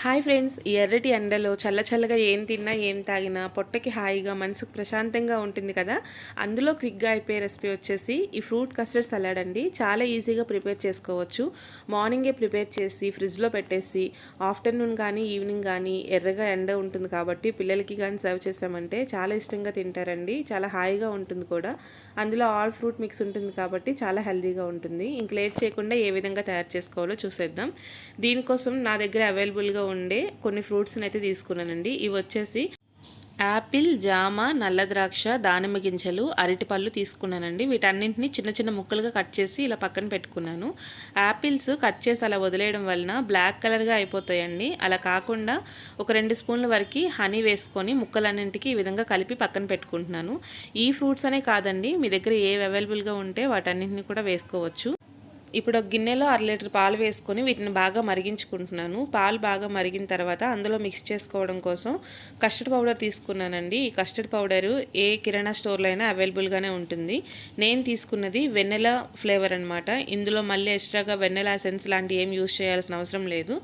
Hi friends, ఈ ఎర్రటి ఎండలో చల్లగా ఏం తిన్నా ఏం తాగినా పొట్టకి హాయిగా మనసుకు ప్రశాంతంగా ఉంటుంది కదా. అందులో క్విక్గా అయిపోయే రెసిపీ వచ్చేసి ఈ ఫ్రూట్ కస్టర్డ్ సలాడ్ అండి. చాలా ఈజీగా ప్రిపేర్ చేసుకోవచ్చు. మార్నింగే ప్రిపేర్ చేసి ఫ్రిడ్జ్లో పెట్టేసి ఆఫ్టర్నూన్ కానీ ఈవినింగ్ కానీ ఎర్రగా ఎండ ఉంటుంది కాబట్టి పిల్లలకి కానీ సర్వ్ చేసామంటే చాలా ఇష్టంగా తింటారండి. చాలా హాయిగా ఉంటుంది కూడా. అందులో ఆల్ ఫ్రూట్ మిక్స్ ఉంటుంది కాబట్టి చాలా హెల్తీగా ఉంటుంది. ఇంక లేట్ చేయకుండా ఏ విధంగా తయారు చేసుకోవాలో చూసేద్దాం. దీనికోసం నా దగ్గర అవైలబుల్గా ఉండే కొన్ని ఫ్రూట్స్ని అయితే తీసుకున్నానండి. ఇవి వచ్చేసి యాపిల్, జామ, నల్ల ద్రాక్ష, దానిమ్మ గింజలు, అరటిపళ్ళు తీసుకున్నానండి. వీటన్నింటినీ చిన్న చిన్న ముక్కలుగా కట్ చేసి ఇలా పక్కన పెట్టుకున్నాను. యాపిల్స్ కట్ చేసి అలా వదిలేయడం వలన బ్లాక్ కలర్గా అయిపోతాయండి. అలా కాకుండా ఒక 2 స్పూన్ల వరకు హనీ వేసుకొని ముక్కలన్నింటికి ఈ విధంగా కలిపి పక్కన పెట్టుకుంటున్నాను. ఈ ఫ్రూట్స్ అనే కాదండి, మీ దగ్గర ఏవి అవైలబుల్గా ఉంటే వాటన్నింటినీ కూడా వేసుకోవచ్చు. ఇప్పుడు ఒక గిన్నెలో 1/2 లీటర్ పాలు వేసుకొని వీటిని బాగా మరిగించుకుంటున్నాను. పాలు బాగా మరిగిన తర్వాత అందులో మిక్స్ చేసుకోవడం కోసం కస్టర్డ్ పౌడర్ తీసుకున్నానండి. ఈ కస్టర్డ్ పౌడరు ఏ కిరాణా స్టోర్లో అయినా అవైలబుల్గానే ఉంటుంది. నేను తీసుకున్నది వెన్నెలా ఫ్లేవర్ అనమాట. ఇందులో మళ్ళీ ఎక్స్ట్రాగా వెన్నెలా ఎసెన్స్ లాంటి ఏం యూజ్ చేయాల్సిన అవసరం లేదు.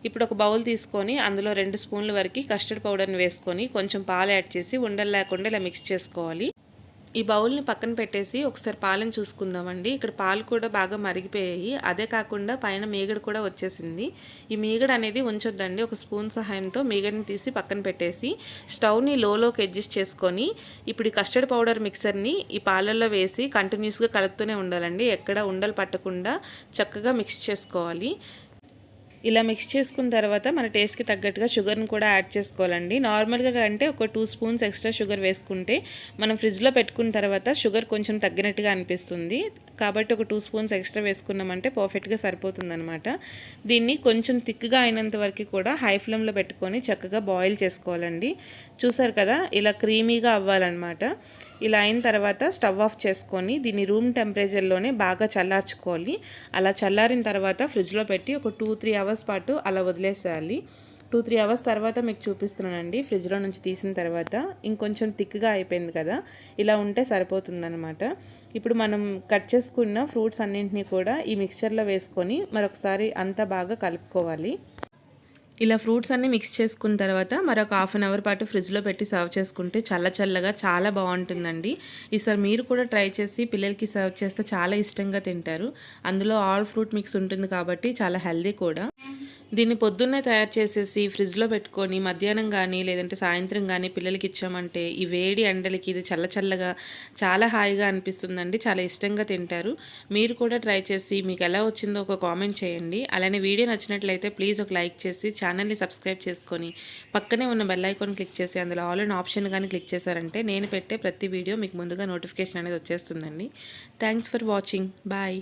ఇప్పుడు ఒక బౌల్ తీసుకొని అందులో 2 స్పూన్ల వరకు కస్టర్డ్ పౌడర్ని వేసుకొని కొంచెం పాలు యాడ్ చేసి ఉండలు లేకుండా ఇలా మిక్స్ చేసుకోవాలి. ఈ బౌల్ని పక్కన పెట్టేసి ఒకసారి పాలను చూసుకుందామండి. ఇక్కడ పాలు కూడా బాగా మరిగిపోయాయి. అదే కాకుండా పైన మీగడ కూడా వచ్చేసింది. ఈ మీగడ అనేది ఉంచొద్దండి. ఒక స్పూన్ సహాయంతో మీగడని తీసి పక్కన పెట్టేసి స్టవ్ని లోకి అడ్జస్ట్ చేసుకొని ఇప్పుడు ఈ కస్టర్డ్ పౌడర్ మిక్సర్ని ఈ పాలల్లో వేసి కంటిన్యూస్గా కలుపుతూనే ఉండాలండి. ఎక్కడ ఉండలు పట్టకుండా చక్కగా మిక్స్ చేసుకోవాలి. ఇలా మిక్స్ చేసుకున్న తర్వాత మన టేస్ట్కి తగ్గట్టుగా షుగర్ని కూడా యాడ్ చేసుకోవాలండి. నార్మల్గా అంటే ఒక 2 స్పూన్స్ ఎక్స్ట్రా షుగర్ వేసుకుంటే మనం ఫ్రిడ్జ్లో పెట్టుకున్న తర్వాత షుగర్ కొంచెం తగ్గినట్టుగా అనిపిస్తుంది. కాబట్టి ఒక 2 స్పూన్స్ ఎక్స్ట్రా వేసుకున్నామంటే పర్ఫెక్ట్గా సరిపోతుందనమాట. దీన్ని కొంచెం థిక్గా అయినంత వరకు కూడా హై ఫ్లేమ్లో పెట్టుకొని చక్కగా బాయిల్ చేసుకోవాలండి. చూసారు కదా, ఇలా క్రీమీగా అవ్వాలన్నమాట. ఇలా అయిన తర్వాత స్టవ్ ఆఫ్ చేసుకొని దీన్ని రూమ్ టెంపరేచర్లోనే బాగా చల్లార్చుకోవాలి. అలా చల్లారిన తర్వాత ఫ్రిడ్జ్లో పెట్టి ఒక 2-3 అవర్స్ పాటు అలా వదిలేసేయాలి. 2-3 అవర్స్ తర్వాత మీకు చూపిస్తున్నానండి. ఫ్రిడ్జ్లో నుంచి తీసిన తర్వాత ఇంకొంచెం థిక్గా అయిపోయింది కదా, ఇలా ఉంటే సరిపోతుందన్నమాట. ఇప్పుడు మనం కట్ చేసుకున్న ఫ్రూట్స్ అన్నింటినీ కూడా ఈ మిక్చర్లో వేసుకొని మరొకసారి అంతా బాగా కలుపుకోవాలి. ఇలా ఫ్రూట్స్ అన్నీ మిక్స్ చేసుకున్న తర్వాత మరొక 1/2 అవర్ పాటు ఫ్రిడ్జ్లో పెట్టి సర్వ్ చేసుకుంటే చల్లగా చాలా బాగుంటుందండి. ఈసారి మీరు కూడా ట్రై చేసి పిల్లలకి సర్వ్ చేస్తే చాలా ఇష్టంగా తింటారు. అందులో ఆల్ ఫ్రూట్ మిక్స్ ఉంటుంది కాబట్టి చాలా హెల్దీ కూడా. దీన్ని పొద్దున్నే తయారు చేసేసి ఫ్రిడ్జ్లో పెట్టుకొని మధ్యాహ్నం కానీ లేదంటే సాయంత్రం కానీ పిల్లలకి ఇచ్చామంటే ఈ వేడి ఎండలకి ఇది చల్లగా చాలా హాయిగా అనిపిస్తుందండి. చాలా ఇష్టంగా తింటారు. మీరు కూడా ట్రై చేసి మీకు ఎలా వచ్చిందో ఒక కామెంట్ చేయండి. అలానే వీడియో నచ్చినట్లయితే ప్లీజ్ ఒక లైక్ చేసి ఛానల్ని సబ్స్క్రైబ్ చేసుకొని పక్కనే ఉన్న బెల్ ఐకాన్ క్లిక్ చేసి అందులో ఆల్ అండ్ ఆప్షన్ కానీ క్లిక్ చేశారంటే నేను పెట్టే ప్రతి వీడియో మీకు ముందుగా నోటిఫికేషన్ అనేది వచ్చేస్తుందండి. Thanks for watching. బాయ్.